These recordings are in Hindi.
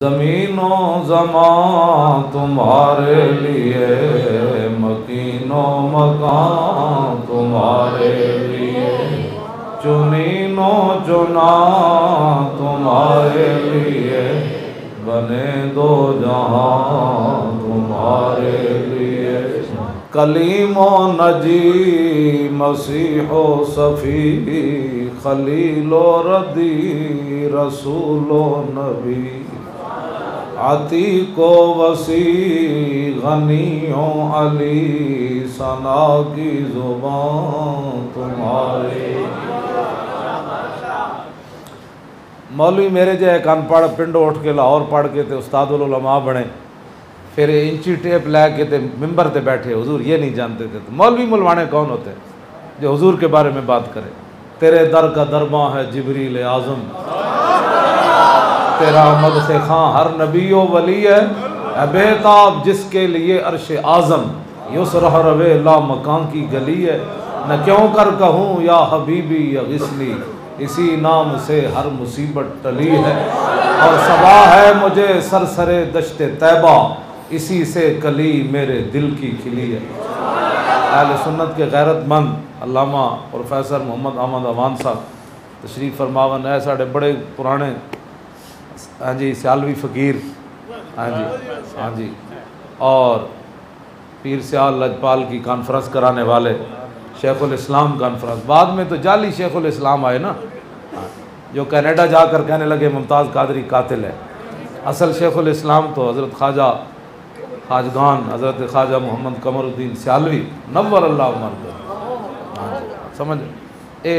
ज़मीनो ज़मान तुम्हारे लिए, मकीनो मकान तुम्हारे लिए, चुनीनो चुना तुम्हारे लिए, बने दो जहां तुम्हारे लिए। कलीमो नजी मसीहो सफ़ी, खलीलो रदी रसूलो नबी, अतीको वसी गनियों अली, सना की जुबान तुम्हारे। मौलवी मेरे जो एक अनपढ़ पिंडो उठ के लाहौर पढ़ के ते उस्तादुल उलमा बने, फिर इंची टेप लैके ते मिंबर ते बैठे। हुजूर ये नहीं जानते थे। तो मौलवी मुलवाने कौन होते जो हुजूर के बारे में बात करे? तेरे दर का दरबां है जिब्रील आज़म, तेरा मद से खां हर नबी व वली है, बेताब जिसके लिए अर्श आज़म, युसरह रवे ला मकान की गली है। न क्यों कर कहूँ या हबीबी या गिस्ली, इसी नाम से हर मुसीबत टली है। और सबा है मुझे सरसरे दश्ते तैबा, इसी से कली मेरे दिल की खिली है। अहले सुन्नत के गैरतमंद अल्लामा प्रोफेसर मोहम्मद अहमद अवान साहब तशरीफ़ फरमावन है। साढ़े बड़े पुराने हाँ जी सियालवी फ़कीर, हाँ जी, और पीर सियाल लजपाल की कॉन्फ्रेंस कराने वाले शेखुल इस्लाम कॉन्फ्रेंस। बाद में तो जाली शेखुल इस्लाम आए ना, जो कनाडा जाकर कहने लगे मुमताज़ कादरी कातिल है। असल शेखुल इस्लाम तो हज़रत ख्वाजा खाजगान हज़रत ख्वाजा मोहम्मद कमरुद्दीन सियालवी नव्वर अल्लाह मरद। समझ ए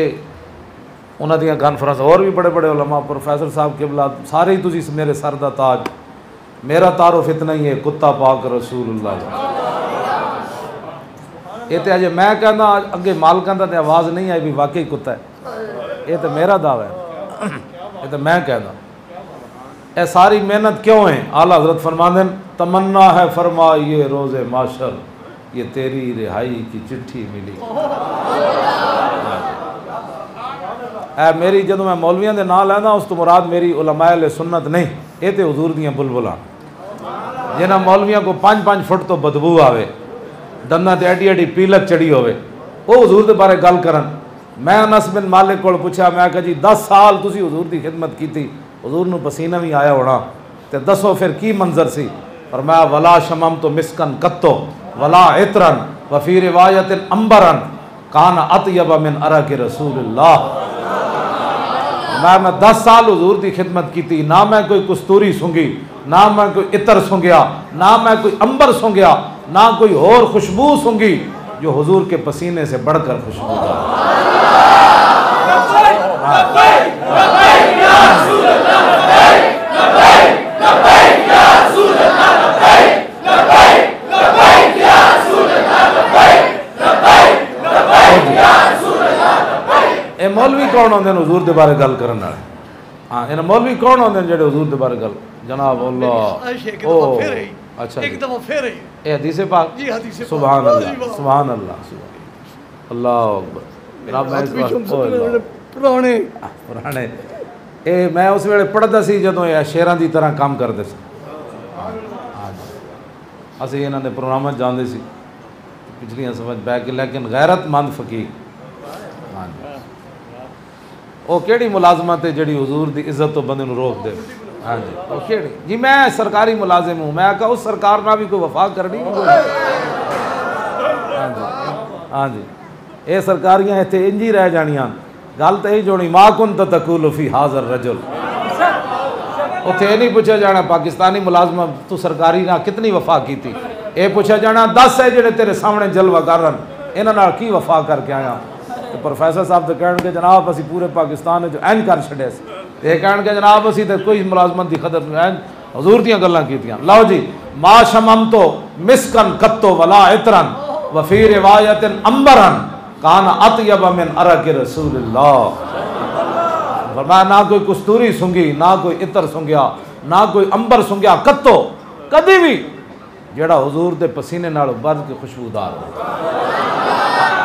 उन्हों दी कॉन्फ्रेंस और भी बड़े बड़े उलमा प्रोफेसर साहब के बुला सारे ही तुसी मेरे सर दा ताज। मेरा तारुफ इतना ही है, कुत्ता पाक रसूलुल्लाह। ये तो अजे मैं कहना अगे मालकां दा आवाज़ नहीं आई भी वाकई कुत्ता है, ये तो मेरा दावा है, ये तो मैं कहना। ये सारी मेहनत क्यों है? आला हज़रत फरमाते तमन्ना है फरमा ये रोज़े माशर, ये तेरी रिहाई की चिट्ठी मिली। मेरी जदों मैं मौलवियों के नाम लैंदा उस तो मुराद मेरी उलमाए सुन्नत नहीं, ये तो हुजूर दियां बुलबुलां जिन्हां मौलवियों को 5-5 फुट तो बदबू आवे, दंदां ते एडी एडी पीलक चढ़ी होवे, वो हुजूर के बारे गल करन। मैं अनस बिन मालिक को पूछा, मैं कहा जी 10 साल तुसी हुजूर की खिदमत की, हुजूर नूं पसीना भी आया होना, तो दसो फिर की मंजर सी? और मैं वला शमम तो मिस्कन कत्तो वला इतरन वफी रिवायत अंबरन कान अतयब मिन अरक रसूलुल्लाह। मैं 10 साल हुजूर की खिदमत की, ना मैं कोई कस्तूरी सूंघी, ना मैं कोई इतर सूंघिया, ना मैं कोई अंबर सूंघिया, ना कोई और खुशबू सूंघी जो हुजूर के पसीने से बढ़कर खुशबूदार। ए मौलवी कौन होंदे हुजूर के बारे गल करने वाले? हाँ, इन्हें मौलवी कौन होंदे जेडे हुजूर के बारे गल? जनाब अल्लाह ओ अच्छा एक दफा फिर ए हदीस पाक जी, हदीस सुभान अल्लाह सुभान अल्लाह अल्लाह अकबर। जनाब मैं पुराने पुराने ए मैं उस वेले पढ़दा सी जदों ये शेरां दी तरह काम करदे सी। असीं इन्हां दे प्रोग्रामां जांदे सी पिछलियां समझ पै के, लेकिन गैरतमंद फकीर हाँ वो केड़ी मुलाजमत है जी हुजूर की इज्जत तो बंदे नूं रोक दे? हाँ जी वो केड़ी जी? मैं सरकारी मुलाजिम हूँ, मैं कहा उस सरकार ना भी कोई वफा करनी। हाँ जी ये सरकारियाँ इतने इंज ही रह जानियां। गल तो यही जोनी माँ कुन तकूल फी हाज़र रजुल, उत्थे नहीं पूछा जाना पाकिस्तानी मुलाजम तू सरकारी ना कितनी वफा की थी, ये पूछा जाना 10 है जेडे तेरे सामने जलवा करन, इन्हां नाल की वफा करके आया। तो प्रोफेसर साहब तो कह जनाब असी पूरे पाकिस्तान जो इंज कर छड़े, ये कह जनाब असी तो कोई मुलाजमत की कदर इंज हजूर दी गल्लां कीतियां। लो जी मा शमम तो मिस्कन कत्तो वला इतरन वफी रिवायत अंबरन कान अतयब मिन अरक रसूलुल्लाह। फरमाया ना कोई कस्तूरी सूंघी, ना कोई इतर सूंघिया, ना कोई अंबर सूंघिया, कत्तो कदी भी जेड़ा हुजूर दे पसीने नाल बढ़ के खुशबूदार हो।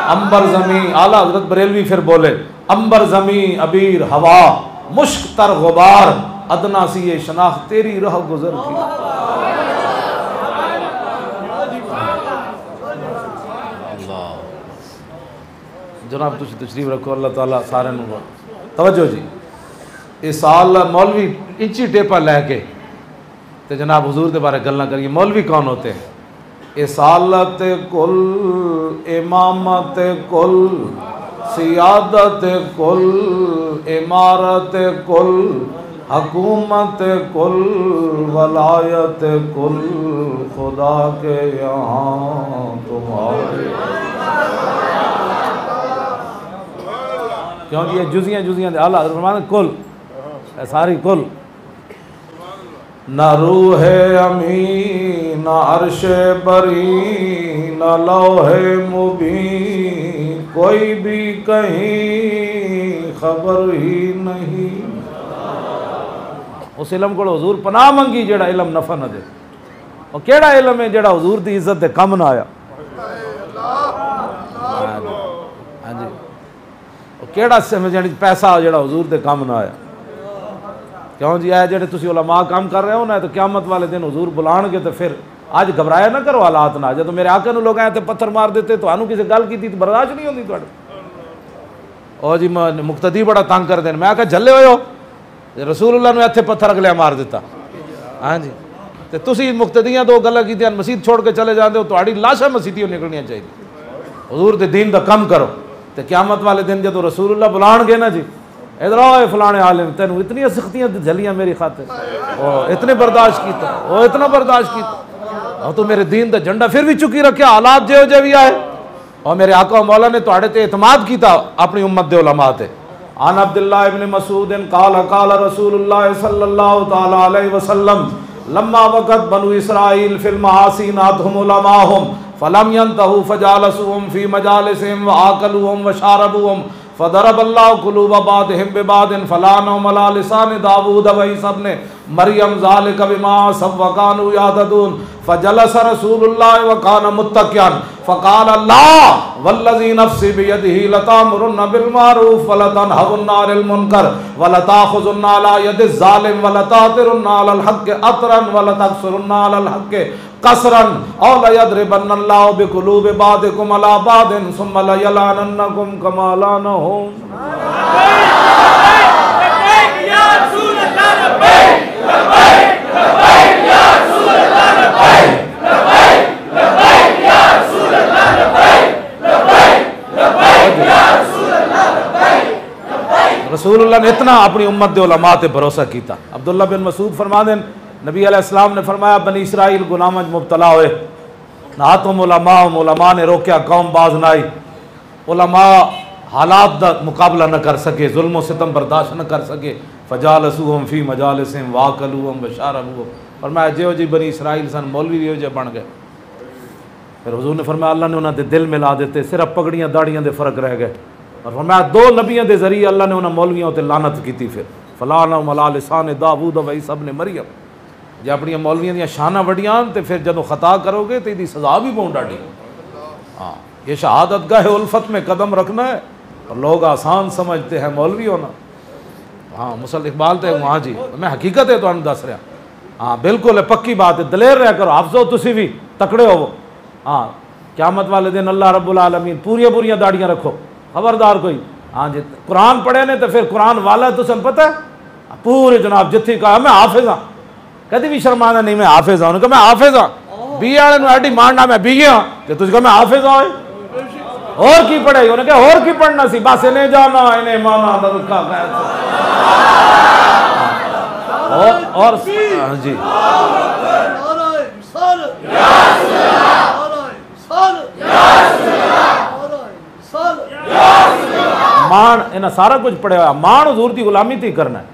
अंबर ज़मी, आला हज़रत बरेलवी फिर बोले अंबर ज़मी अबीर हवा मुश्क तर गुबार अदना सी ये शनाख्त तेरी रह गुजर की। जनाब तुम तशरीफ रखो, अल्लाह ताला सारे तवज्जो जी। इस साल मौलवी इंची टेपा लैके तो जनाब हुजूर के बारे गल्लां करिए। मौलवी कौन होते हैं? इसालत कुल, इमामत कुल, सियादत कुल, इमारत कुल, हकूमत कुल, वलायत कुल, खुदा के यहाँ तुम्हारे। क्योंकि ये जुजियाँ जुजियाँ आला कुल सारी कुल। न रूह अमी न अर्श बरी न लौहे मुबीन, कोई भी कहीं खबर ही नहीं। उस इलम को हुजूर पनाह मंगी जेड़ा इलम नफा न दे। और केड़ा इलम है जेड़ा हुजूर की इज्जत दे कम ना आया? हाँ जी, केड़ा जानी पैसा जेड़ा हुजूर दे कम ना आया? क्यों जी, जेडे तुसी उलमा काम कर रहे हो ना, तो क्यामत वाले दिन हुजूर बुलाणगे तो फिर अज घबराया ना करो हालात ना। जो मेरे आके नूं लोग आए तो पत्थर मार देते, तो किसी गल की तो बर्दाश्त नहीं होती तुहाडे। और जी मुक्तदी बड़ा तंग कर देन। मैं आख्या झल्ले होए हो, रसूलुल्लाह ने इत्थे पत्थर अगले मार दिता। हाँ जी, तो तुसी मुक्तदियां दो गल्लां कीतियां, मसीत छोड़ के चले जाते हो, तुहाडी लाशां मसीतियों निकलनियां चाहिए। हुजूर दे दीन दा कम करो, तो क्यामत वाले दिन जो रसूलुल्लाह बुलाणगे ना जी, इधर आओ फलाने आलिम, तेन इतनी सख्तियाँ झलियाँ मेरी खातिर, और इतने बर्दाश्त किया, वो इतना बर्दाश्त किया, और तो मेरे दीन का झंडा फिर भी चुकी रखा, हालात जो जो भी आए। और मेरे आका मौला ने तुहाडे ते एतमाद किया अपनी उम्मत दे उलमा ते। आन अब्दुल्लाह इब्न मसूद काल काल रसूलुल्लाह सल्लल्लाहु तआला अलैहि वसल्लम लम्मा वक़त बनु इसराइल फिल मआसी नातहुम उलमाहुम फलम यंतहु फजालसुहुम फी मजालिसिहिम व आकलुहुम व शारबुहुम फदरबल्लाहु कुलूब बादिहिम बिबादिन फलानहुम अला लिसान दाऊद व ईसा इब्न मरियम ज़ालिका बिमा सवकानु याददून फजलस रसूलुल्लाह व कान मुत्तकियन फ़क़ाल अल्लाह वल्लज़ी नफ़्सी बियदिही लतामुरुन्ना बिल मारूफ़ व लतनहवुन्ना अनिल मुनकर व लताख़ुज़ुन्ना अला यदिज़ ज़ालिम व लतातिरुन्ना अलल हक़्क़ि अतरन व लतक़सुरुन्ना अलल हक़्क़ि कसरन औ लयद्रिबन्नल्लाहु बिक़ुलूबि बादिकुम अला बादिन सुम्मा लयलानन्नकुम कमा लानहुम। रसूलुल्लाह ने इतना अपनी उम्मत दे उलमा ते भरोसा किया। अब्दुल्लाह बिन मसूद फरमाते हैं नबी अलैहिस्सलाम ने फरमाया बनी इसराइल गुनाह में मुब्तला हुए, नातुम उलमा ने रोकया, कौम बाज ना आई। उलमा हालात का मुकाबला न कर सके, जुल्म सितम बर्दाश्त न कर सके। फजालसूहुम फी मजालिसिहिम वाकलूहुम व शारबूहुम, फरमाया जो जी बनी इसराइल सन मौलवी भी जो बन गए। फिर हुजूर ने फरमाया अल्लाह ने उन्होंने दिल मिला देते, सिर्फ पगड़ियाँ दाड़ियाँ दे फर्क रह गए। और फरमाया दो नबियों के जरिए अल्लाह ने उन्होंने मौलवियों पर लानत की थी। फिर फलानहुम अला लिसान दाऊद व ईसा इब्न मरियम, जो अपन मौलवियों दी शाना वड्डियां तो फिर जो खता करोगे तो इसकी सजा भी पौं डाड़ी। हाँ, ये शहादत गाह उल्फत में कदम रखना है, और लोग आसान समझते हैं मौलवी होना। हाँ, मुसल इकबाल तो वहाँ जी मैं हकीकत है तुहानू दस रहा। हाँ बिल्कुल है, पक्की बात है, दलेर रह करो, हाफजो तुसी भी तकड़े हो। हाँ, क़यामत वाले दिन अल्लाह रब्बुल आलमीन पूरियां पूरियां दाड़ियाँ रखो, खबरदार कोई। हाँ जी, कुरान पढ़े ने तो फिर कुरान वाला तुसें पता है पूरे जनाब जिथे कहा मैं हाफिज हाँ, कभी भी शर्माना नहीं मैं हाफिज हाँ, मैं हाफिज हाँ, बी वाले आड़ी मारना मैं बी हाँ, तो तुझे कहा मैं हाफिज हाँ और की पढ़े, उन्हें कहा और की पढ़ना सी, बस इन्हें जाना इन्हें माना और हाँ जी मान इन्हें सारा कुछ पढ़िया हुआ, मान हुजूर की गुलामी थी करना है।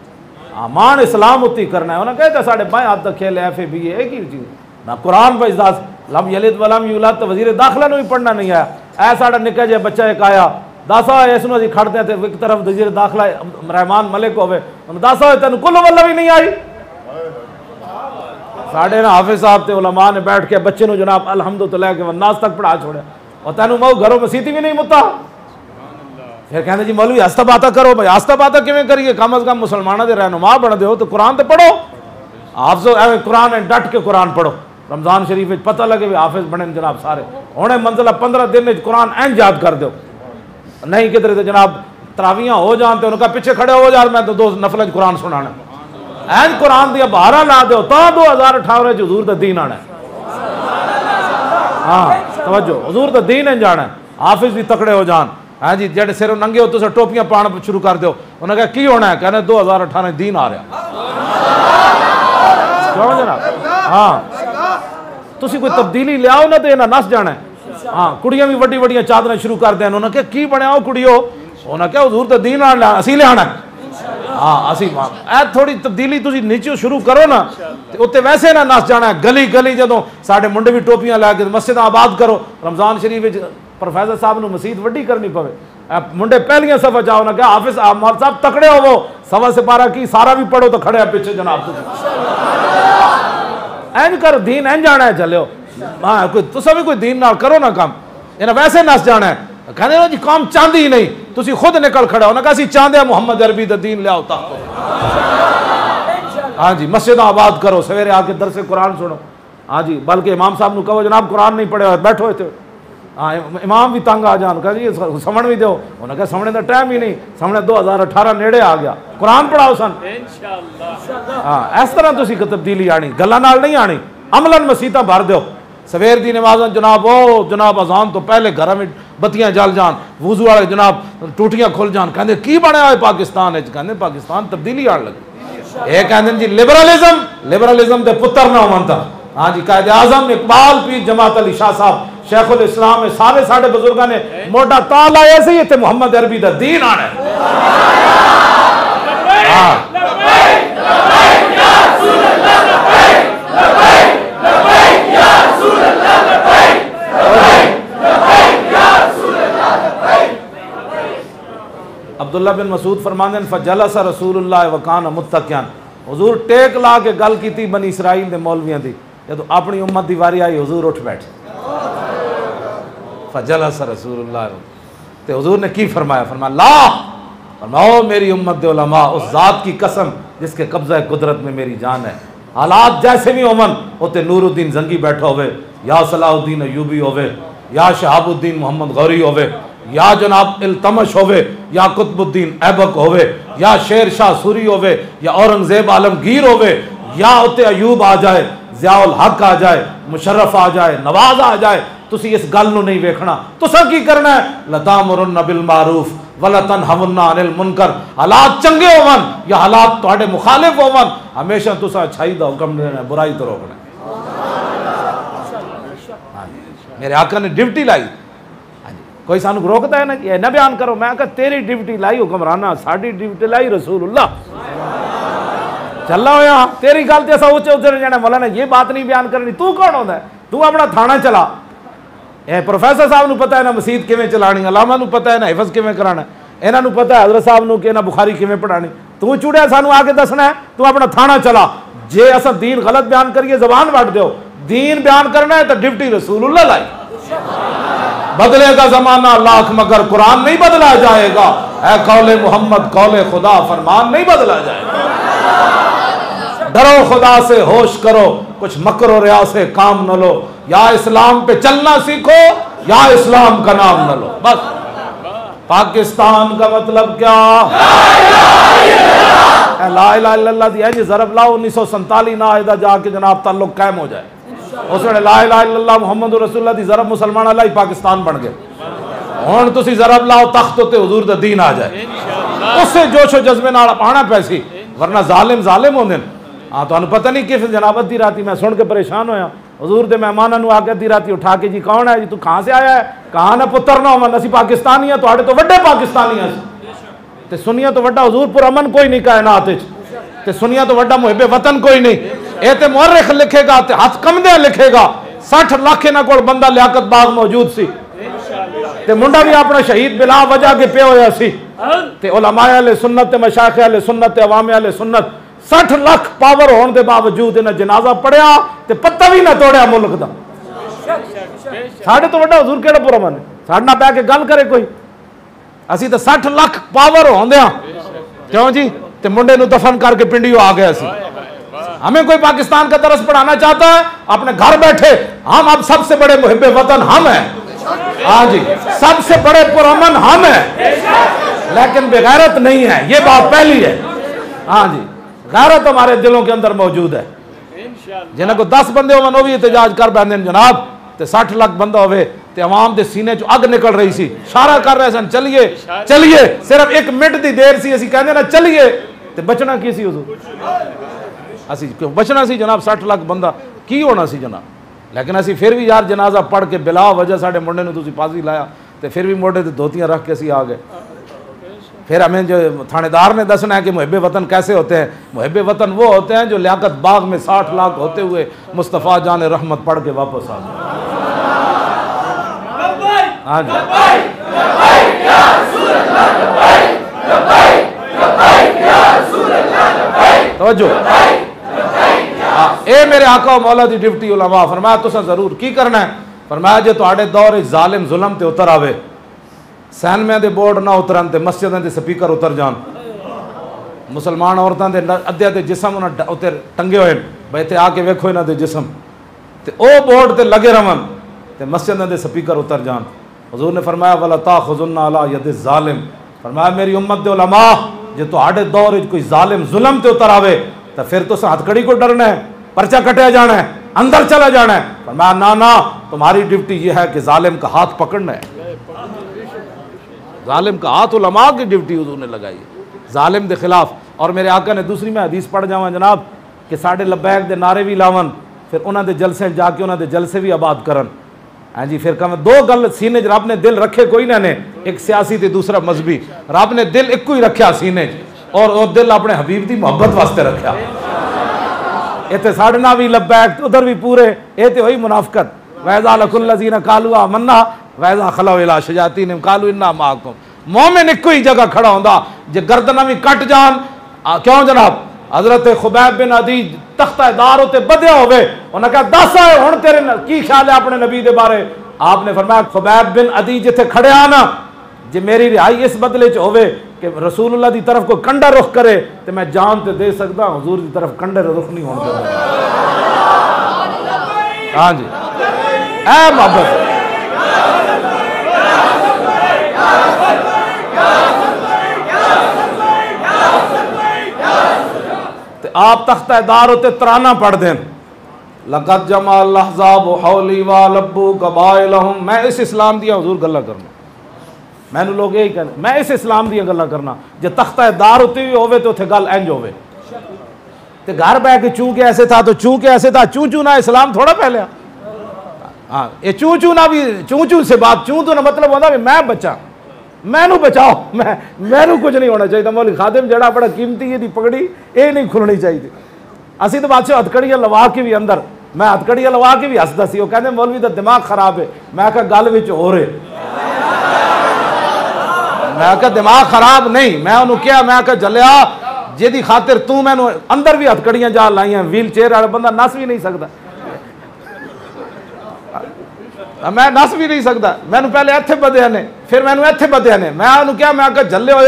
हाँ, मान इस्लाम उत्ती करना है। उन्हें कहते साढ़े बाएं हाथ तक खेल एफ बी एक ही चीज ना कुरान पर इजाज लम यलिद वलम यूलद, तो वजीर दाखिला भी पढ़ना नहीं आया। ऐ साढ़ा निक्का जिहा बच्चा एक आया, दसा इसनों असीं खड़ते हैं तो एक तरफ वजीर दाखिला रहमान मलिक होवे, दसा हो तेन कुल वल्ला भी नहीं आई। साढ़े ना हाफिज साहब ते उलमा ने बैठ के बच्चे नूं जनाब अलहमदुलिल्लाह के वन्नास तक पढ़ा छोड़िया, और तेन मऊ घरों मसीती भी नहीं मुता। फिर कहते जी मौलवी आस्ता बाता करो। भाई आस्ता बाता किवें करिए, कम अज कम मुसलमानों के रहनुमा बन दो तो कुरान तो पढ़ो। हाफिज एवं कुरान है, डट के कुरान पढ़ो। रमजान शरीफ में पता लगे भी हाफिज बने जनाब सारे होने मंजिला 15 दिन कुरान एंज याद कर दो। नहीं किधर तो जनाब तरावियां हो जान तो उनका पीछे खड़े हो जा, मैं तो 2 नफल कुरान सुनाना एंज कुरान दिया बहारा ला दो तो 2018 हजूर का दीन आना। हाँ तवज्जो, हजूर का दीन है जाना। हाफिज भी तकड़े हो जान। हाँ जी, जेडे सिरों नंगे हो तुम टोपियां पाना शुरू कर दो। उन्हें कहा की होना है, कहने 2018 दीन आ रहा। क्यों जनाब? हाँ तुसी कोई तब्दीली लियाओ ना तो इन्हें नस जाना है। हाँ कुड़ियां भी वड्डी वड्डियां चादरें शुरू कर दें। उन्होंने कहा की बनया हो कुड़ियो, उन्हें क्या हजूर तो दीन आ असी लिया। हाँ असी थोड़ी तब्दीली तुसी नीचे शुरू करो ना तो उत्ते वैसे ना नस जाना है। गली गली जो साढ़े मुंडे भी टोपियां लैके मस्जिद आबाद करो। रमजान शरीफ प्रोफैसर साहब ने मसीद वड्डी करनी पवे, मुंडे पहलियां सफा जाओ ना क्या हाफिज साहब तकड़े हो वो सवा से 12 की सारा भी पढ़ो तो खड़े पीछे जनाब एंज कर दीन एंज जाना है चलो। हाँ कोई तुसा भी कोई दीन नाल करो ना काम, इन्हें वैसे नस जाना है। कहने ना जी काम चाहती ही नहीं, तुसी खुद निकल खड़ा हो ना कहा चाहते हैं मोहम्मद अरबी दा दीन लियाओ तक। हाँ जी मस्जिद आबाद करो, सवेरे आके दरसे कुरान सुनो। हाँ जी बल्कि इमाम साहब कहो जनाब कुरान नहीं पढ़े बैठो थे। हाँ इमाम भी तंग आ जान, कहा जी समण भी दो। उन्हें कहा समणे का टाइम ही नहीं, समणे 2018 नेड़े आ गया, कुरान पढ़ाओ सन। हाँ इस तरह तुसी तब्दीली आनी, गल्लां नाल नहीं आनी, अमलन मसीता भर दो। सवेर दी नमाज़ जनाब ओ जनाब अजान तो पहले घर में बत्तियां जल जान, वुजू वाले जनाब टूटियां खुल जान। कहते की बनया है पाकिस्तान? कहते पाकिस्तान तब्दीली आने लगी। ये कहते जी लिबरलिज्म के पुत्र ना होता। हाँ जी कायदे आजम इकबाल पीर जमात अली शाह साहब शेखुल इस्लाम में सारे साढ़े बुजुर्गों ने मोटा ता लाया से इतने मोहम्मद अरबी का दीन आना है। अब्दुल्ला बिन मसूद फरमाते हैं फजलसा रसूलुल्लाह वकान मुत्तकियान, हुजूर टेक ला के गल की बनी इसराइल के मौलवियों की, जब अपनी उम्मत की वारी आई हुजूर उठ बैठे। फजलसा रसूलुल्लाह तो हुजूर ने की फरमाया? फरमाया ला फरमाओ मेरी उम्मत दे उलमा उस जात की कसम जिसके कब्जा कुदरत में मेरी जान है। हालात जैसे भी होवन उते नूरुद्दीन जंगी बैठा होवे, या सलाहुद्दीन अयूबी होवे, या शहाबुद्दीन मोहम्मद गौरी होवे, या जनाब इल्तमश होवे, या कुतुबुद्दीन ऐबक होवे, या शेर शाह सूरी होवे, या औरंगजेब आलमगीर होवे, या उते अयूब आ जाए, ज़ियाउल हक आ जाए, मुशर्रफ आ जाए, नवाज आ जाए, तुसी इस गल नूं नहीं वेखना। तुसा की करना है? लतामुरुन्ना बिल मारूफ वला तनहवुन्ना अनिल मुनकर। हालात चंगे होवन या हालात तुहाडे मुखालिफ होवन, हमेशा तुसा अच्छाई दा हुक्म देना, बुराई तो रोकना। मेरे आका ने ड्यूटी लाई, कोई सानू रोकता है ना कि ना बयान करो। मैं कहा तेरी ड्यूटी लाई हुक्मराना, साडी ड्यूटी लाई रसूलुल्लाह चला होया। तेरी गल ते उच्चे उच्चे जाना, मौलाना ये बात नहीं बयान करनी। तू कौन होता है? तू अपना थाना चला। ए प्रोफेसर साहब नू पता है ना मसीद किवें चलानी, अलामा नू पता है ना हिफज किवें कराना, इन्हां नू पता है हजरत साहब नू कि ना बुखारी किवें पढ़ानी। तू चुड़िया सानू आके दसना है? तू अपना थाना चला। जे असा दीन गलत बयान करिए जबान वट दो, दीन बयान करना है तो ड्यूटी रसूलुल्लाह लाई। बदलेगा जमाना लाख मगर कुरान नहीं बदला जाएगा। ऐ कौले मोहम्मद कौले खुदा फरमान नहीं बदला जाएगा। डरो खुदा से होश करो, कुछ मकरो रिया से काम न लो। या इस्लाम पे चलना सीखो या इस्लाम का नाम न लो। बस पाकिस्तान का मतलब क्या? ला इलाहा इल्लल्लाह दी जी ज़रब लाओ 1947 ना आयदा जाके जनाब ताल्लुक कायम हो जाए। उसने ला इलाहा इल्लल्लाह मुहम्मद रसूलुल्लाह दी ज़रब मुसलमान अल्लाह ही पाकिस्तान बन गए। हुण तुसी ज़रब लाओ तख्त उत्ते हुजूर दा दीन आ जाए, उससे जोशो जज्बे नाल पाना पैसी, वरना जालिम जालिम होंदे। हाँ तुहानू पता नहीं किस जनाब अद्धी राती मैं सुन के परेशान होया, हुजूर दे मेहमानां नू आके अद्धी राती उठा के जी कौन है जी, तू कहाँ से आया है? कहाँ ना पुत्र ना होवन, असीं पाकिस्तानी हैं, तुहाडे तो वड्डे पाकिस्तानी हैं। ते सुनिया तो वड्डा हुजूर पुर अमन कोई नहीं कायनात विच, ते सुनिया तो वड्डा मुहिब्बे वतन कोई नहीं। ये तो मुअर्रिख लिखेगा ते हथ कमदे लिखेगा 60 लाख इन्हां कोल बंदा लियाकत बाग मौजूद सी, ते मुंडा भी अपना शहीद बिला वजह के पे होया सी, ते उलमाए अहले सुन्नत ते मशाइख अहले सुन्नत ते अवाम अहले सुन्नत 60 लाख पावर होने के बावजूद इन्हें जनाजा पढ़िया ते पत्ता भी ना तोड़िया मुल्क का। साढ़े तो वड्डा हुजूर केड़ा पुरअमन है? साढ़े नाल बैठ के गल करे कोई। असी तो 60 लाख पावर होंदे क्यों जी, ते मुंडे नूं दफन करके पिंडियों आ गया सी। हमें कोई पाकिस्तान का दरस पढ़ाना चाहता है, अपने घर बैठे हम अब सबसे बड़े मुहिब्बे वतन हम हैं। हाँ जी, सबसे बड़े पुरअमन हम हैं, लेकिन बेगैरत नहीं है, ये बात पहली है। हाँ जी, गैरत हमारे दिलों के अंदर मौजूद है। जिन्हें को 10 बंदे हो भी एहतजाज कर बैठे जनाब, तो 60 लाख बंदा होवे ते अवाम दे सीने चो अग निकल रही सी, इशारा कर रहे सन चलिए चलिए, सिर्फ 1 मिनट की देर सी, असी कहते ना चलिए, तो बचना की सी उदों, असी क्यों बचना सी जनाब, 60 लाख बंदा की होना सी जनाब। लेकिन असी फिर भी यार जनाजा पढ़ के बिला वजह साढ़े मुंडे ने तुसी फांसी लाया, तो फिर भी मोढ़े ते धोतियां रख के असी आ गए। फिर हमें जो थानेदार ने दसना है कि मुहिब्बे वतन कैसे होते हैं। मुहिब्बे वतन वो होते हैं जो लियाकत बाग में 60 लाख होते हुए मुस्तफ़ा जान रहमत पढ़ के वापस आ गए। हाँ जी, तवज्जो, ए मेरे आका मौला दी डिप्टी उलमा, फरमाया तुसा जरूर की करना है। फरमाया जे तुहाडे दौर जालिम जुल्म ते उतर आवे, सैनमियां दे बोर्ड ना उतरन ते मस्जिदां दे स्पीकर उतर जान, मुसलमान औरतां दे अद्धे दे जिसम उन्हां उत्ते टंगे होए भाई इत्थे आके वेखो इन्हां दे जिसम, ते ओ बोर्ड ते लगे रहन ते मस्जिदां दे स्पीकर उतर जान। हुजूर ने फरमाया वला ताखुजुन्ना अला यद जालिम, फरमाया मेरी उम्मत दे उलमा जे तुहाडे दौर विच कोई जालिम जुल्म ते उतर आवे तो फिर तुस हथकड़ी को डरना है, पर्चा कटिया जाना है, अंदर चला जाना है। फरमाया ना ना, तुम्हारी ड्यूटी यह है कि जालिम का हाथ पकड़ना है। जालिम का हाथ उलमा की ड्यूटी हुजूर ने लगाई है जालिम के खिलाफ। और मेरे आका ने दूसरी में हदीस पढ़ जावा जनाब कि साढ़े लब्बैक दे नारे भी लावन, फिर उन्होंने जलसे जाके उन्होंने जलसे भी आबाद करन। हाँ जी, फिर कम 2 गल सीने च रब ने दिल रखे कोई ना ने, एक सियासी ते दूसरा मजहबी। रब ने दिल एक ही रखा सीने और वो दिल अपने हबीब की मुहब्बत वास्ते रखा। इतने साढ़े ना भी लब्बैक उधर भी पूरे, ये तो वही मुनाफकत। वैज़ा लकुल्लज़ीना कालू आमन्ना वैज़ा खलौ इला शयातीनिहिम कालू इन्ना माअकुम। मोमिन एक ही जगह खड़ा होंदा, जे गर्दन भी कट जान, क्यों जनाब हजरत खुबैब बिन अदी तख्तादार उत्ते बधया होवे, उन्हें कहा दस आए हुण तेरे की ख्याल है अपने नबी दे बारे। आपने फरमाया खुबैब बिन अदी जिथे खड़े आना, जे मेरी रिहाई इस बदले च होवे कि रसूलुल्लाह की तरफ कोई कंडा रुख करे तो मैं जान तो दे सकता, हुजूर की तरफ कंडे रुख नहीं होने देना। हाँ जी, ऐ मोहब्बत आप तख्तादार होते तराना पढ़ दें, लक़द जमा अल-अहज़ाब हौली व लब्बू कबाइलहुम। मैं इस इस्लाम दियां हुजूर गल्लां करना, मैनू लोग यही कहते मैं इस इस्लाम दियां गल्लां करना। जे तख्तादार होते भी होवे तो उत्थे गल इंज होवे, ते घर बह के चूं के ऐसे था तो चूं के ऐसे था, चूं चूं ना इस्लाम थोड़ा पहले। हाँ, ये चूं चूं ना भी चूं चूं से बात, चूं तो ना मतलब होता भी मैं बचा, मैनू बचाओ, मैनू कुछ नहीं होना चाहिए। मौलवी खादिम जड़ा बड़ा कीमती है पगड़ी, ये नहीं खुलनी चाहिए। असी तो बादशाह हथकड़ियां लवा के भी अंदर, मैं हथकड़ियां लवा के भी हसदा सी, वो कहते मौलवी का दिमाग खराब है। मैं कहा गल विच हो रहे, मैं कहा दिमाग खराब नहीं। मैं उन्होंने कहा, मैं कहा जलिया जिहदी खातिर तू मैनू अंदर भी हथकड़ियां जा लाइया, व्हील चेयर वाला बंदा नस भी नहीं सकता, मैं नस भी नहीं सकता। मैंने पहले इत्थे बधिया ने, फिर मैंने इत्थे बधिया ने। मैं उन्होंने क्या, मैं आखिर जल्ले हो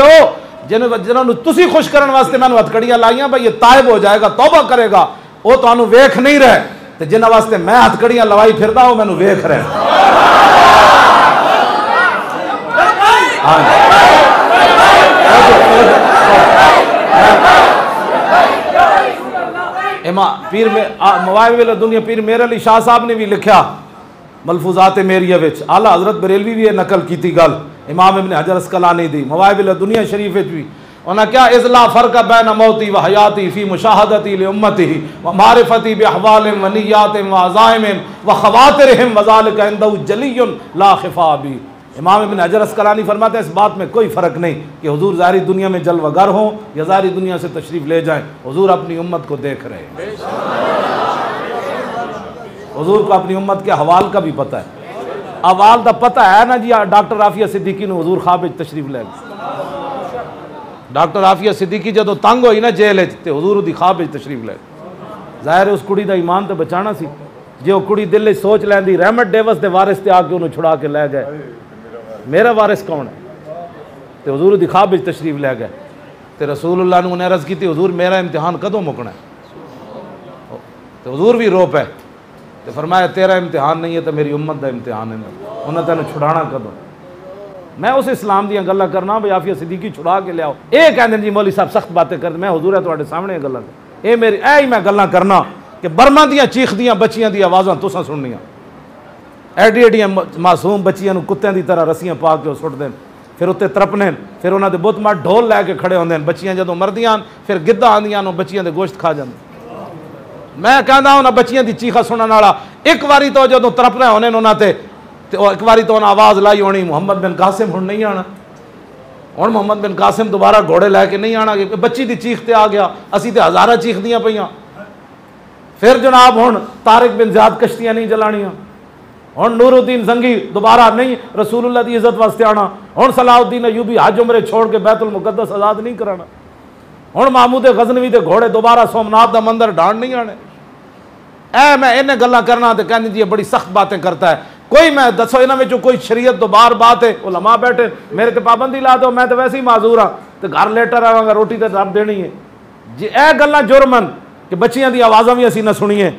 जिन्होंने तुसी खुश करने वास्ते मैंने हथकड़ियां लाइया, भाई ये तायब हो जाएगा, तौबा करेगा, वो तो वेख नहीं रहे, तो जिन्होंने वास्ते मैं हथकड़ियां लवाई फिरदा वो मैनू वेख रहे। पीर में मवाहिब दुनिया पीर मेर अली शाह साहब ने भी लिखा मलफूजात मेरिया विच, आला हजरत बरेलवी भी नकल की गल इमाम इब्न हजर अस्कलानी दी मवाहिब दुनिया शरीफ भी। उन्हें क्या इज़ला फ़र्क बैन मौती व हयाती फ़ी मुशाहदती लिउम्मतिही व मारिफती बिअहवालिहिम व निय्यातिहिम व अज़ाइमिहिम व ख़वातिरिहिम व ज़ालिका इंदहु जलियुन ला ख़िफ़ा बी। इमाम इब्न हजर अस्कलानी फरमाते हैं इस बात में कोई फ़र्क नहीं कि हुजूर ज़ाहिरी दुनिया में जलवागर हों या ज़ाहिरी दुनिया से तशरीफ़ ले जाएँ, हुजूर अपनी उम्मत को देख रहे हैं। हुजूर को अपनी उम्मत के हवाल का भी पता है, अवाल का पता है ना जी। डॉक्टर आफिया सिद्दीकी ने हुजूर ख्वाब विच तशरीफ ले गए। डॉक्टर आफिया सिद्दीकी जो तंग हुई ना जेल तो हुजूर दी ख्वाब विच तशरीफ ले गए। जाहिर उस कुड़ी का ईमान तो बचाना सी, जे वो कुड़ी दिल सोच लैंदी रहमत डेवस के वारिस ते आके उन्होंने छुड़ा के लै गए। मेरा वारिस कौन है? तो हजूर दी ख्वाब विच तशरीफ लै गए तो रसूलुल्लाह ने उन्हें अर्ज़ की थी हजूर मेरा इम्तिहान कदों मुकना है, तो हजूर भी रो पे तो फरमाया तेरा इम्तिहान नहीं है तो मेरी उम्मत का इम्तिहान है, उन्हें तेन छुड़ाना कदों। मैं उस इस्लाम दी गल्लां करना भी आफिया सिद्दीकी छुड़ा के लियाओ। ये कहते जी मौली साहब सख्त बातें करते, मैं हजूर है तुहाडे सामने गल्लां ये मेरी ऐ ही मैं गल्लां करना कि बर्मा दियां चीखदियां बच्चियां दी आवाज़ां तुसां सुननियां, एडी एडियां मासूम बच्चियां कुत्तियां की तरह रस्सियां पा के सुट देन, फिर उत्ते तरपने, फिर उन्होंने बुत मट ढोल लैके खड़े होंगे, बच्चियां जो मरदियां फिर गिद्धा आंदियां बच्चियां दे गोश्त खा जाते। मैं कहना उन्होंने बच्चियां की चीखा सुनने वाला एक बारी तो जो तरपने होने उन्होंने एक बारी तो उन्हें आवाज़ लाई होनी मुहम्मद बिन कासिम हुण नहीं आना, हुण मुहम्मद बिन कासिम दोबारा घोड़े लैके नहीं आना, बच्ची की चीख ते आ गया, असी तो हज़ारा चीखदियां पईयां। फिर जनाब हुण तारिक बिन ज़ियाद कश्तियां नहीं चलानियां, हुण नूरुद्दीन जंगी दोबारा नहीं रसूलुल्लाह की इज्जत वास्ते आना, हुण सलाउद्दीन अयूबी हज उमरे छोड़ के बैतुल मुकद्दस आज़ाद नहीं कराना, हुण महमूद गज़नवी के घोड़े दोबारा सोमनाथ का मंदिर ढाण नहीं आने। ऐ मैं इन्हें गल्लां करना तो कहनी जी बड़ी सख्त बातें करता है कोई, मैं दसो इन्होंने में कोई शरीयत तो बाहर बात है, उलमा बैठे मेरे तो पाबंदी ला दो, मैं तो वैसे ही माजूर हाँ, तो घर लेटर आवांगा रोटी तो रब देनी है जी। ए गल्लां जुर्मन कि बच्चियां दी आवाज़ां भी असीं ना सुनीए।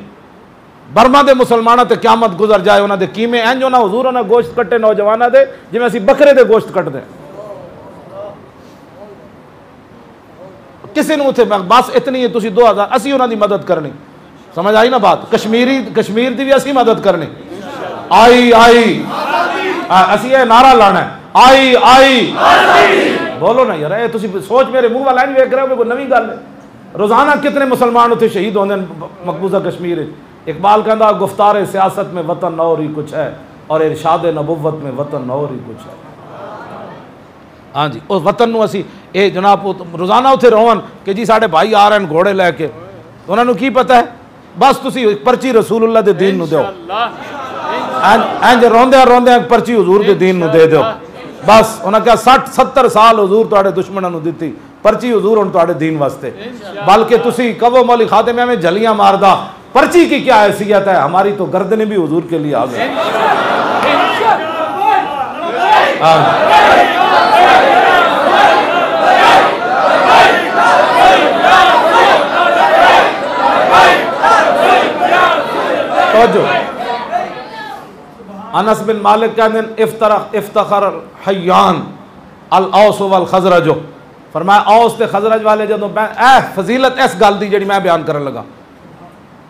बर्मा के मुसलमानों ते क्यामत गुजर जाए, उन्होंने कीमे इंज उन्होंने हजूर उन्हें गोश्त कट्टे नौजवानों के जिवें असीं बकरे के गोश्त कट्टते किसी ने उत्थे बस इतनी है तुसीं 2000 असीं उन्हां दी मदद करनी, समझ आई ना बात। कश्मीर की भी असीं मदद करनी, आई आई असीं ये नारा लाना है आई आई बोलो ना यार, ये तुसीं सोच मेरे मुंह वाला नहीं वेख रहे हो कोई नवी गल है। रोजाना कितने मुसलमान उत्थे शहीद होंदे मकबूजा कश्मीर। इकबाल कहता गुफ्तार सियासत में वतन और ही कुछ है और इरशाद नबुव्वत में वतन और ही कुछ है। हाँ जी उस वतन नूं असीं ये जनाब रोजाना उत्थे रोवन कि जी साढ़े भाई आ रहे हैं घोड़े लैके, तो उन्होंने की पता है बस तुसीं पर्ची रसूलुल्लाह दे दीन नूं दिओ, इंज रोंदे रोंदे पर्ची हजूर के दीन नूं दे दो बस। उन्हें कहा 60-70 साल हजूर तुहाडे दुश्मनों नूं दित्ती पर्ची हजूर हुण तुहाडे दीन वास्ते, बल्कि तुसीं कहो मौली खातिम में जलियां मारदा, पर्ची की क्या हैसियत है, हमारी तो गर्दनें भी हुजूर के लिए आ गई। तो अनस बिन मालिक कहते इफ्तखर हय्यान अल औस वल खजरज, फरमाया औस ते खजरज वाले जदों फजीलत इस गल दी जिहड़ी मैं बयान करन लगा,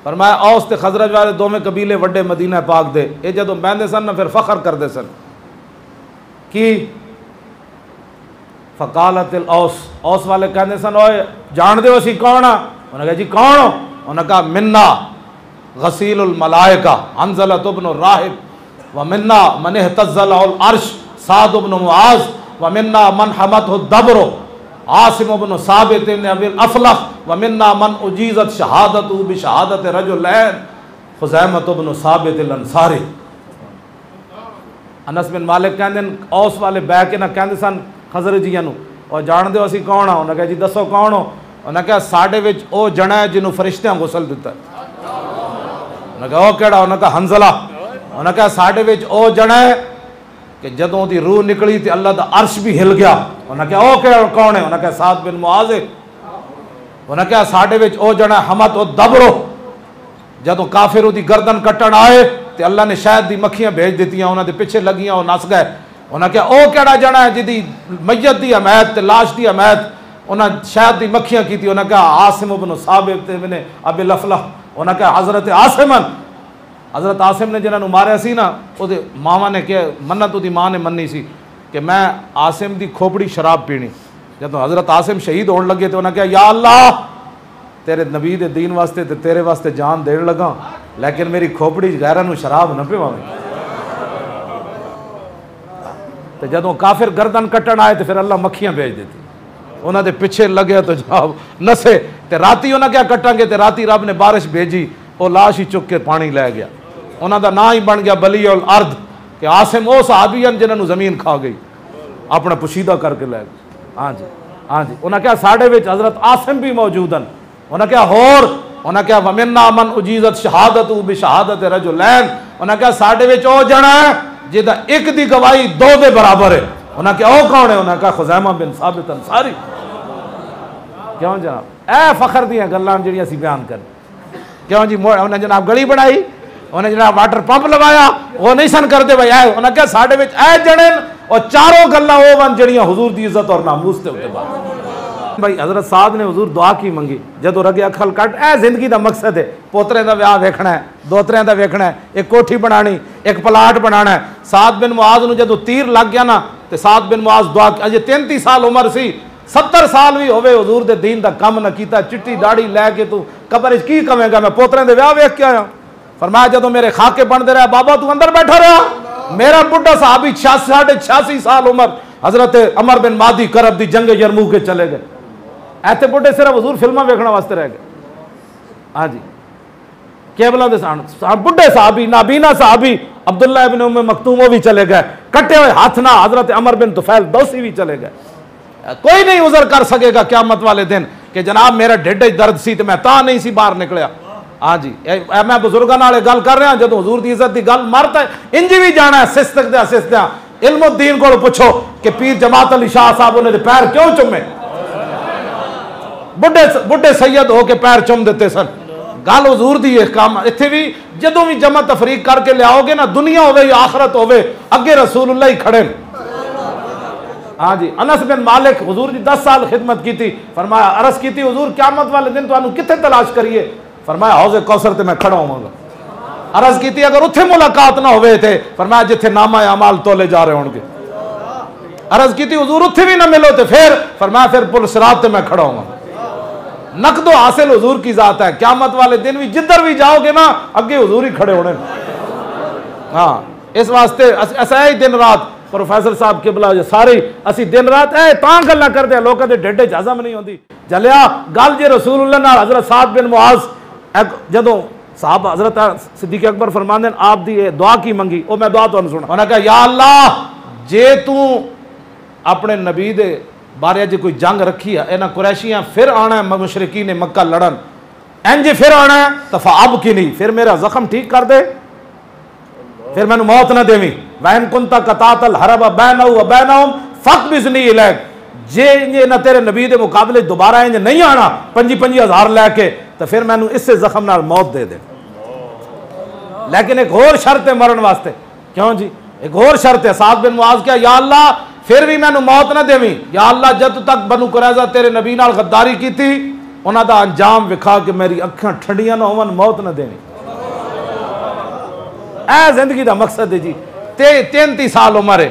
फरमाया औस ते खजरज वाले दोवें कबीले वड्डे मदीना पाक दे, ये जदों बहंदे सन ना फिर फखर करते सन कि फ़कालतिल औस वाले कहते सन ओए जान दो असी कौन आ, उन्हें कहा जी कौन हो, उन्हें कहा मिन्ना गसीलुल मलाइका हंज़ला इब्न राहिब व मिन्ना मन इहतज़्ज़ल अल अर्श साद इब्न मुआज़ व मिन्ना मन हमतहु दब्र आसिम इब्न साबित इब्न अबिल अफलह व मिन्ना मन उजीज़त शहादतहु बिशहादत रजुलैन खुज़ैमत इब्न साबित अल अंसारी। अनस बिन मालिक कहते औस वाले बह के ना कहते सन खजरजियां नूं और जान दो असी कौन आ, उन्हें कहा जी दसो कौन हो, उन्हें कहा साढ़े विच ओ जना है जिन्होंने फरिश्तियां गुसल दिता, उन्हें कहा ओ केड़ा, उन्हें कहा हंज़ला, उन्हें कहा साढ़े विच ओ जना है कि जदों दी रूह निकली तो अल्लाह दा अर्श भी हिल गया, उन्हें कहा ओ केड़ा कौन है, उन्हें कहा साद बिन मुआज़, उन्हें कहा साढ़े विच ओ जना हमत ओ दबरो, जदों काफिर उहदी गर्दन कट्टण आए तो अल्लाह ने शहद दी मक्खियां भेज दित्तियां, उन्हां दे पिछे लगियां वो नस गए। उन्हें कहा ओ केड़ा जना है जिहदी मैयत दी हमायत ते लाश दी हमायत उन्हें शहद दी मक्खियां की, उन्हें कहा आसिम इब्न साबित इब्न अबिल अफलह, उन्हें कहा हज़रत आसिमन, हज़रत आसिम ने जिन्होंने मारिया सी ना उहदे मावा ने कहा मन्नत उहदी मां ने मन्नी सी कि मैं आसिम दी खोपड़ी शराब पीनी, जदों हज़रत आसिम शहीद होने लगे तो उन्हें कहा या अल्लाह तेरे नबी दे दीन वास्ते ते तेरे वास्ते जान देन लगा, लेकिन मेरी खोपड़ी गैरां नूं शराब न पिवावे। तो जदों काफिर गर्दन कट्टण आए तो फिर अल्लाह मक्खियां भेज देती, उन्होंने पिछे लगे तो जाओ नसे, तो राती उन्हें क्या कट्टांगे तो राती रब ने बारिश भेजी, वो लाश ही चुक के पानी लै गया, उन्होंने ना ही बन गया बली उल अर्द कि आसिम वो सहाबी हैं जिन्होंने जमीन खा गई अपना पुशीदा करके लै गए। हाँ जी हाँ जी, उन्हें क्या साढ़े विच हज़रत आसिम भी मौजूद हैं, उन्हें क्या होर, उन्हें क्या वमिन्ना मन उजीज़त शहादत बिशहादत रजुलैन, उन्हें क्या साढ़े विच ओ जना है जिहदा एक दी गवाही दो दे बराबर है, उन्हें क्या ओ कौन है? उन्हें कहा खुज़ैमा बिन साबित अंसारी। क्यों जनाब, ए फखर दियां गल्लां जिहड़ियां असीं बयान कर, क्यों जी? उन्हें जनाब गली बनाई, उन्हें जनाब वाटर पंप लवाया, वो नहीं सन करते भाई ऐ। उन्हें क्या साढ़े विच ऐ जने और चारों गल्लां वो वन जिहड़ियां हुजूर दी इज्जत और नामूस ते उत्ते बात। भाई हजरत साहब ने हुजूर दुआ की मंगी जदों रगे अखल कट, ऐ जिंदगी दा मकसद है, पोतरे दा विआह वेखना है, दोतरियां दा वेखना है, एक कोठी बनानी, एक प्लाट बनाना है। साद बिन मुआज नूं जदों तीर लग गया ना ते साद बिन मुआज दुआ अजे 33 साल उम्र सी, 70 साल भी होवे हुजूर दे दीन दा काम न कीता, चिट्टी दाढ़ी लैके तू कबर च की कवेगा? मैं पोतरे दे विआह वेख के आया। फरमाया जदों मेरे खाके बनते रहे बाबा तू अंदर बैठा रहा। मेरा बुढ़ा साहबी 86 साल उम्र हजरत अमर बिन मादी करब दी जंग यरमूक के चले गए। ऐसे बुढ़े सिर्फ हुजूर फिल्मां वेखने वास्ते रह गए। हाँ जी, केबला दे बुढ़े साहबी नाबीना साहबी अब्दुल्ला इब्न उम्मे मक्तूम वो भी चले गए, कटे हुए हाथ ना हजरत अमर बिन तुफैल दौसी भी चले गए। कोई नहीं उजर कर सकेगा क़यामत वाले दिन कि जनाब मेरा ढिड दर्द सी तो मैं ता नहीं सी बाहर निकलिया। हाँ जी, मैं बुजुर्गों नाल गल कर रहा, जो हुजूर की इज्जत की गल मरता है इंज भी जाना है सिस्तिया इल्मुद्दीन को पूछो कि पीर जमात अली शाह साहब उन्हें पैर क्यों चुमे? बुढ़े सैयद हो के पैर चुम देते सन। गल हुजूर दी काम इत्थे भी जदों भी जमा तफरीक करके लियाओगे ना, दुनिया होवे या आखरत होवे, अगे रसूलुल्लाह ही खड़े। हाँ जी, अनस बिन मालिक हुजूर की 10 साल खिदमत की थी। फरमाया अरस की थी हुजूर क़यामत वाले दिन तुहानू कित्थे तलाश करिए? फरमाया हौज़े कौसर ते मैं खड़ा होवांगा। अरज की थी अगर उत्थे मुलाकात ना होवे थे, फरमाया जिथे नामा अमाल तोले जा रहे होंगे। अरज की थी हुजूर उत्थे भी ना मिलो तो फिर? फरमाया फिर पुल सिरात ते मैं खड़ा होवांगा। नकदो हासिल हुजूर की जात है। क़यामत वाले दिन भी जिधर भी जाओगे ना अगे हुजूर ही खड़े होने। हाँ, इस वास्ते असा ही दिन रात प्रोफेसर साहब किबला सारे असी दिन रात ऐ तां गल्लां करदे आ, लोकां दे ढिड च हज़म नहीं होंदी। जलिया गल जे रसूलुल्लाह नाल हज़रत साद बिन मुआज़ जदों साहब हज़रत सिद्दीक़ अकबर फरमांदे आप दी दुआ की मंगी, वो मैं दुआ तुहानू सुना। उन्हें कहा या अल्लाह जे तू अपने नबी दे बारे जो कोई जंग रखी है, इन्हां कुरैशियां फिर आना है मुशरिकीन ने मक्का लड़न, इंज फिर आना है तो अब की नहीं, फिर मेरा जख्म ठीक कर दे, फिर मैनू मौत ना देवी। वैन कुंता कतातल हरब बैनहु व बैनहुम फक़बिज़नी इलैक, जे इंज ना तेरे नबी दे मुकाबले दोबारा इंज नहीं आना 25,000 लैके तो फिर मैनू इससे जख्म नाल मौत दे दे। लेकिन एक होर शर्त है मरण वास्ते। क्यों जी? एक होर शर्त है। साद बिन मुआज़ क्या या अल्लाह फिर भी मैनू मौत ना देवी, या अल्लाह जद तक बनु कुरैज़ा तेरे नबी नाल गद्दारी की थी उन्हां दा अंजाम विखा के मेरी अखां ठंडियां ना होवन, मौत ना देवी। ऐ जिंदगी दा मकसद है जी। 33 साल उम्र है,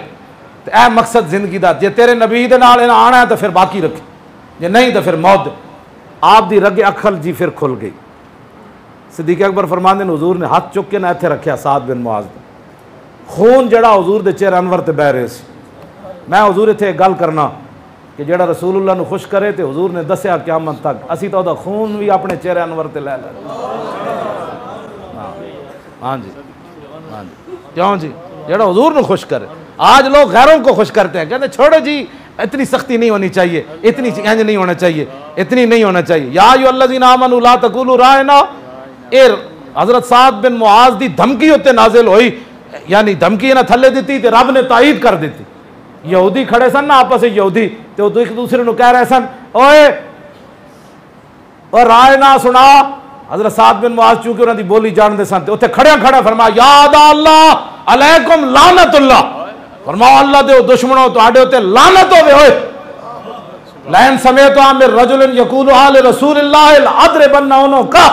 ऐ मकसद जिंदगी दा। जे तेरे नबी दे नाल इन्हां आना है तो फिर बाकी रखे, जे नहीं तो फिर मौत। आप दी रगे अखल जी फिर खुल गई। सिद्दीक़ अकबर फरमांदे ने हुजूर ने हाथ चुक के ना इत्थे रखिया साद बिन मुआज़ दा, खून जड़ा हुजूर दे चेहरे अनवर ते बह रहे सी। मैं हुजूर इत्थे गल करना कि जेड़ा रसूलुल्लाह नू खुश करे तो हुजूर ने दस्या क़यामत तक असी तो खून भी अपने चेहरे अनवर ते लै लै। हाँ जी, हाँ जी, क्यों जी? जेड़ा हुजूर नू खुश करे। आज लोग गैरों को खुश करते हैं, कहते छोड़ो जी इतनी सख्ती नहीं होनी चाहिए, इतनी इंज नहीं होना चाहिए, इतनी नहीं होना चाहिए। या अय्युहल्लज़ीना आमनू ला तक़ूलू राइना, ए हज़रत साद बिन मुआज़ दी धमकी उत्ते नाज़िल हुई, यानी धमकी ना थले दी तो रब ने तायीद कर दी। यहूदी खड़े सन ना आपस में यहूदी, तो एक दूसरे को कह रहे सन ओए और राय ना सुना। हज़रत साद बिन मुआज़ चूंकि उन्होंने बोली जानते सन तो उत्थे खड़े खड़ा फरमाया याद अल्लाह अलैकुम लानतुल्लाह, फरमाओ अल्लाह दे दुश्मनों तुहाडे उत्ते लानत होवे। होए लैन समय तो आमिर रजुलिन यकूलु आले रसूलिल्लाह अदरिबन्ना उन्हों का,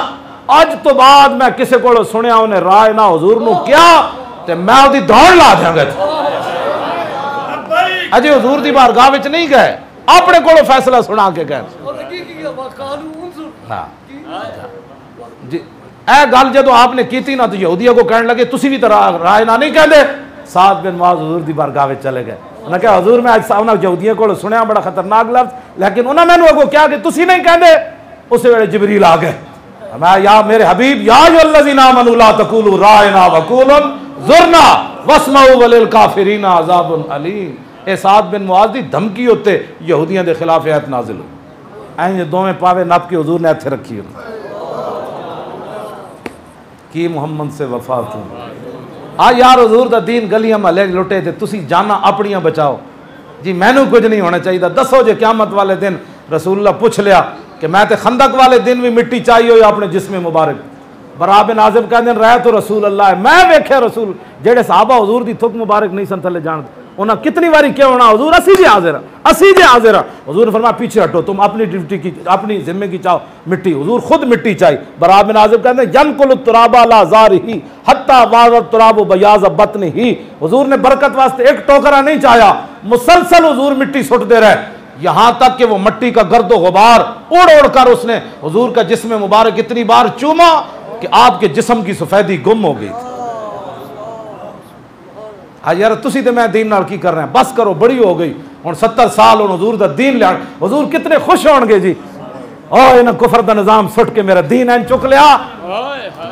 अज तो बाद मैं किसी को सुनिया उन्हें राय ना हुजूर नू क्या ते मैं उहदी दौड़ ला देंगा। अजे हुजूर दी बारगाह विच नहीं गए, अपने को फैसला सुना के गए। जी ए गल जो आपने की थी ना तो यहूदियों को कहने लगे तुसी भी तो राय ना नहीं कहते। साद बिन मुआज़ हुजूर दी बारगाह विच चले गए। उन्हें कहा हुजूर मैं अज उन्होंने यहूदियों को सुनिया बड़ा खतरनाक लफ्ज़, लेकिन उन्हें मैनू अगो क्या कि तुसी नहीं कहते। उस वेले जिबरील आ गए, मैं या मेरे हबीब या अय्युहल्लज़ीना आमनू ला तक़ूलू राइना वक़ूलू ज़ुरना वस्मऊ वलिल काफ़िरीना अज़ाबुन अलीम। ए साद बिन मुआज़ दी धमकी उत्ते यहूदियों के खिलाफ आयत नाज़िल हुई। ऐं दोवें पावे नप के हुजूर ने इत्थे रखी की मुहम्मद से वफा तू आ यार हुजूर दा दीन गलियां महल्ले लुटे थे, तुसी जाना अपनियां बचाओ। जी मैनू कुछ नहीं होना चाहिए, दसो जे क़यामत वाले दिन। रसूलुल्लाह पूछ लिया कि मैं तो खंदक वाले दिन भी मिट्टी चाहिए या अपने जिस्म मुबारक। बरा बिन आज़िब कहते हैं रह तो रसूल अल्लाह है, मैं वेख्या रसूल जेड़े साहबा हजूर की थुक मुबारक नहीं सन थले जान, उन्हें कितनी बारी क्यों होना हजूर असी जे हाजिर असी जे हाजिर। हजूर ने फरमाया पीछे हटो, तुम अपनी ड्यूटी की अपनी जिम्मे की चाहो मिट्टी, हजूर खुद मिट्टी चाहिए। बरा बिन आज़िब कहते हैं यनकुल तुराबा अला ज़ारिही हत्ता वाज़त तुराबु बयाज़ बत्निही। हजूर ने बरकत वास्ते एक टोकरा नहीं चाहा, मुसलसल हजूर मिट्टी सुटते रहे, यहां तक कि वो मिट्टी का गर्दो गुबार उड़ उड़ कर उसने हजूर का जिस्म मुबारक इतनी बार चूमा कि आपके जिस्म की सफेदी गुम हो गई थी। हाँ यार तुसी ते मैं दीन नाल की कर रहे हैं, बस करो बड़ी हो गई हुण 70 साल हुण हजूर दा दीन लिया। हजूर कितने खुश होणगे जी, ओ इन्हें कुफर दा निजाम सुट के मेरा दीन ऐन चुक लिया,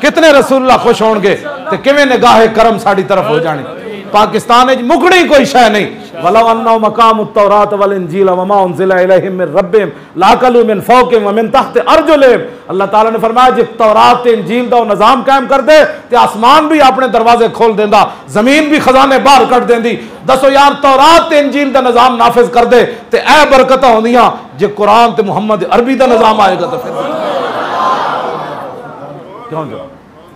कितने रसूलुल्लाह खुश होणगे ते किवें निगाहे करम साडी तरफ हो जानी। पाकिस्तान में मुकड़ी कोई शय नहीं। वलो अन्नहु मकामुत तौरात वल इंजील वमा उनज़िला इलैहिम मिन रब्बिहिम लाकलू मिन फौकिहिम व मिन तहति अर्जुलिहिम। अल्लाह ताला ने फरमाया जे तौरात ते इंजील दा निजाम कायम कर दे ते आसमान भी अपने दरवाजे खोल देंदा, जमीन भी खजाने बाहर कट देंदी। दसो यार तौरात ते इंजील दा निजाम नाफिज कर दे ते ए बरकतां होंदियां, जे कुरान ते मुहम्मद अरबी दा निजाम आएगा तो फिर क्यों जो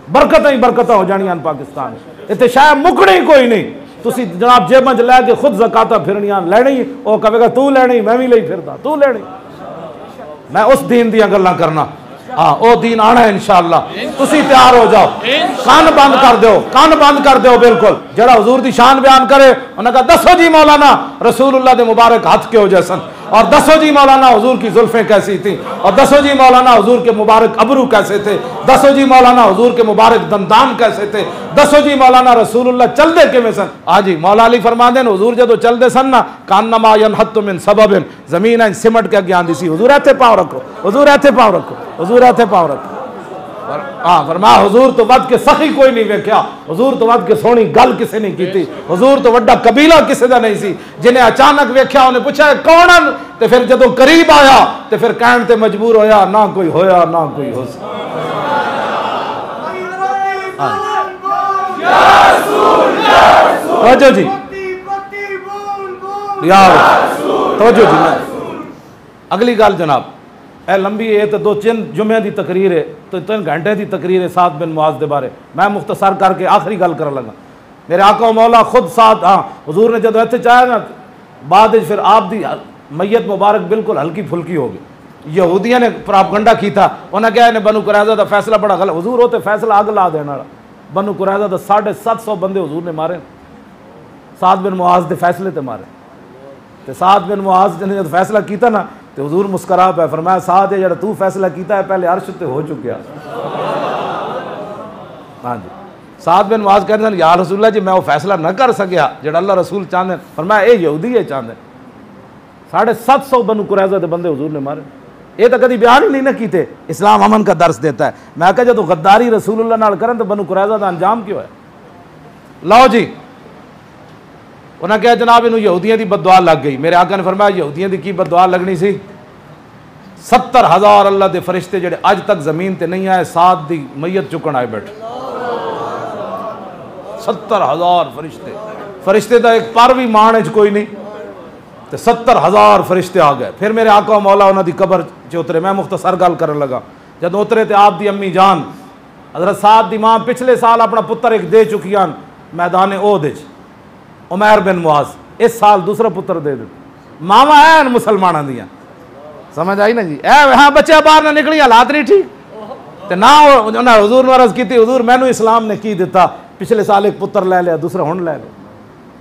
बरकतां ही बरकतां हो जानियां पाकिस्तान। इतने शायद मुकड़ी कोई नहीं, तुसी जनाब जेबां च लैके खुद ज़कात फिरनियां लैनी, वो कहेगा तू लैनी मैं भी लई फिरदा, तू लैनी। मैं उस दीन दी गल्लां करना, हाँ वो दीन आना है इंशाअल्लाह। तुसी तैयार हो जाओ, कान बंद कर दो, कान बंद कर दो बिल्कुल। जरा हुजूर दी शान बयान करे उन्हें कहा दसो जी मौलाना रसूलुल्लाह दे मुबारक हाथ के हो जैसन, और दसो जी मौलाना हुजूर की जुल्फें कैसी थी, और दसो जी मौलाना हुजूर के मुबारक अबरू कैसे थे, दसो जी मौलाना हुजूर के मुबारक दंदान कैसे थे, दसो जी मौलाना रसूलुल्लाह चलदे किवें सन। हाँ जी मौला अली फरमांदे ने हुजूर जदों चलदे सन ना कान्नमा यनहत्तु मिन सबबिन, जमीन इंज सिमट के अगे आंदी सी। हुजूर इत्थे पाँव रखो, हुजूर इत्थे पाँव रखो, हुजूर इत्थे पाँव रखो। हाँ फरमाया हुजूर तो वध के सखी कोई नहीं वेख्या, हुजूर तो वध के सोहनी गल किसी नहीं की, हुजूर तो वड्डा कबीला किसी का नहीं सी। जिन्हें अचानक वेख्या उन्हें पूछा कौन है, तो फिर जदों करीब आया तो फिर कहण ते मजबूर होया ना कोई होया ना कोई हो सका। तवज्जो जी यार तवज्जो जी। अगली गल जनाब ए लंबी है तो 2-3 जुम्मे की तकरीर है, तो 3 घंटे की तकरीर है साद बिन मुआज के बारे। मैं मुख्तसर करके आखिरी गल कर लगा। मेरे आका मौला खुद साथ, हाँ हुजूर ने जो इतने चाहे ना बाद फिर आप दी मैयत मुबारक बिल्कुल हल्की फुल्की हो गई। यहूदियों ने प्रापगंडा किया, उन्हें क्या इन्हें बनु कुरैज़ा का फैसला बड़ा गलत, हुजूर होते फैसला अग ला देने वाला। बनु कुरैज़ा तो 750 बंदे हुजूर ने मारे, साद बिन मुआज के फैसले ते मारे। तो साद बिन मुआज ने जब फैसला किया ना तो हुजूर मुस्करा पाया, फरमाया साद है जरा तू फैसला किया है पहले अर्श ते हो चुकिया। हाँ जी साद बिन मुआज कहते हैं या रसूलल्लाह जी मैं वो फैसला न कर सकिया जो अल्लाह रसूल चाहते हैं। फरमाया ये यहूदी है चाहते, 750 बनु कुरैज़ा के बंदे हुजूर ने मारे। ये तो कभी बयान ही नहीं ना किए। इस्लाम अमन का दर्स देता है। मैं कहा जो गद्दारी रसूलुल्लाह नाल करन तो बनु कुरैज़ा का अंजाम क्यों है। लो जी उन्हें कहा जनाब इन्हू यहूदियों की बददुआ लग गई। मेरे आका ने फरमाया यहूदियों की बददुआ लगनी सी। 70,000 अल्लाह के फरिश्ते जेडे अज तक जमीन ते नहीं आए साद दी मैयत चुकन आए बैठे। 70,000 फरिश्ते, फरिश्ते का एक पर भी मान च कोई नहीं, तो 70,000 फरिश्ते आ गए। फिर मेरे आका मौला उन्होंने कबर च उतरे। मैं मुख्तसर गल कर लगा। जब उतरे तो आप दी अम्मी जान हजरत साद दी मां पिछले साल अपना पुत्र एक दे चुकियान मैदान ओहद उमैर बिन मुआज, इस साल दूसरा पुत्र दे दिता। मावा है मुसलमाना दियां, समझ आई ना जी। हाँ बच्चे बाहर ना निकली हालात नहीं ठीक, तो ना उन्हें हुजूर ने अर्ज की हुजूर मैनू इस्लाम ने की दिता, पिछले साल एक पुत्र लै लिया दूसरा हुण लै लिया।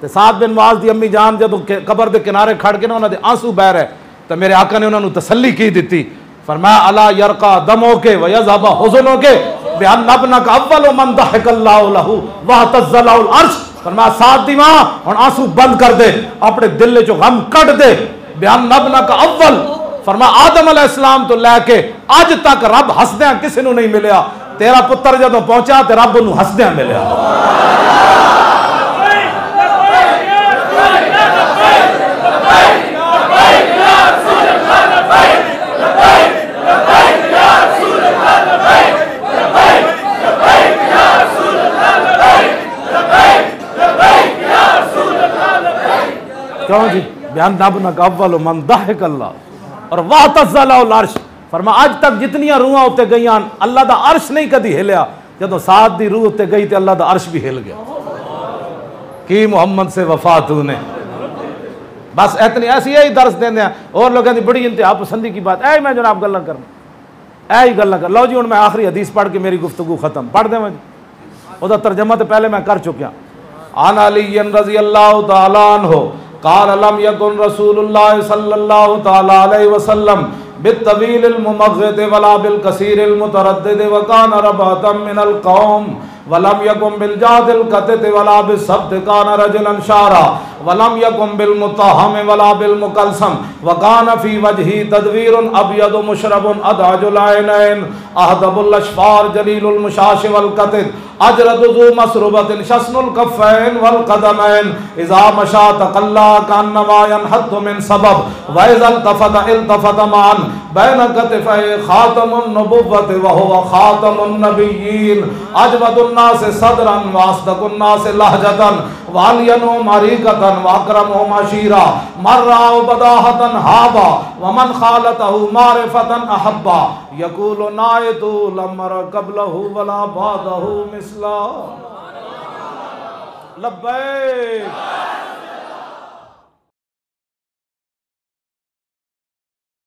तो साद बिन मुआज की अम्मी जान जब कबर के किनारे खड़ के ना उन्होंने आंसू बह रहे, तो मेरे आका ने उन्होंने तसल्ली की दी। फरमाया अला यरका दमो के व यज़हबा हुज़नो के बिअन्न अब्नका अव्वल मन दहकल्लाहु लहू व तज़्ज़लहुल अर्श। फरमाया साद दी मां हुण आंसू बंद कर दे, अपने दिल चो गम कट दे। बिअन्न अब्नका अव्वल फरमाया आदम अलैहिस्सलाम तो लैके अज तक रब हसदियां किसी नूं नहीं मिलिया, तेरा पुत्र जदों पहुंचा तो रब नूं हसदियां मिलिया। क्यों जी बयान नबना का अव्वल मन दाहिक अल्लाह और वाह तज़्ज़ल अर्श फरमा अज तक जितनियां रूहां उत्ते गईयां अल्लाह दा अर्श नहीं कदी हिलिया जदों साथ दी रूह उत्ते गई तो अल्लाह दा अर्श भी हिल गया कि मुहम्मद से वफा तूने बस इतनी ऐसी यही दर्श देंगे और लोगों की बड़ी इंतहा पसंदी की बात ऐ मैं जनाब गल्लां करना ऐ गल्लां कर लो जी हुण मैं आखिरी हदीस पढ़ के मेरी गुफ्तगू खत्म पढ़ देवां जी ओदा तर्जमा तो पहले मैं कर चुकिया आन अली रज़ियल्लाहु तआला अन्हु क़ाल लम यकुन रसूलुल्लाह सल्लल्लाहु तआला अलैहि वसल्लम बित्तवील मुमग़्ग़िद वला बिल कसीर मुतरद्दिद व कान रबतम मिनल कौम वलम यकुम बिल जादिल कतित वला बिसब्त कान रजुलन शारा वलम यकुम बिल मुत्तहम वला बिल मुकलसम व कान फी वजही तदवीरुन अबयद मुशरबुन अदअजुल ऐनैन अहदबुल अशफार जलीलुल मुशाश वल कतित अजरदु ज़ु मसरुबतिन शस्नुल कफ़ैन वल क़दमैन इज़ा मशा तक़ल्ला कान्नमा यनहद्दु मिन सबब व इज़ल तफ़त इल्तफ़त मान बैन कतिफ़ै ख़ातमुन नबुव्वत व हुवा ख़ातमुन नबिय्यीन अजवदुन नास सदरन व अस्दकुन नास लहजतन व अलियनु मरीक़तन व अकरमुहुम अशीरा मर्राउ बदाहतन हाबा व मन ख़ालतहु मारिफ़तन अहब्बा यक़ूलु नायतु लमर क़ब्लहु वला बादहु मिस्ला लब्बैक।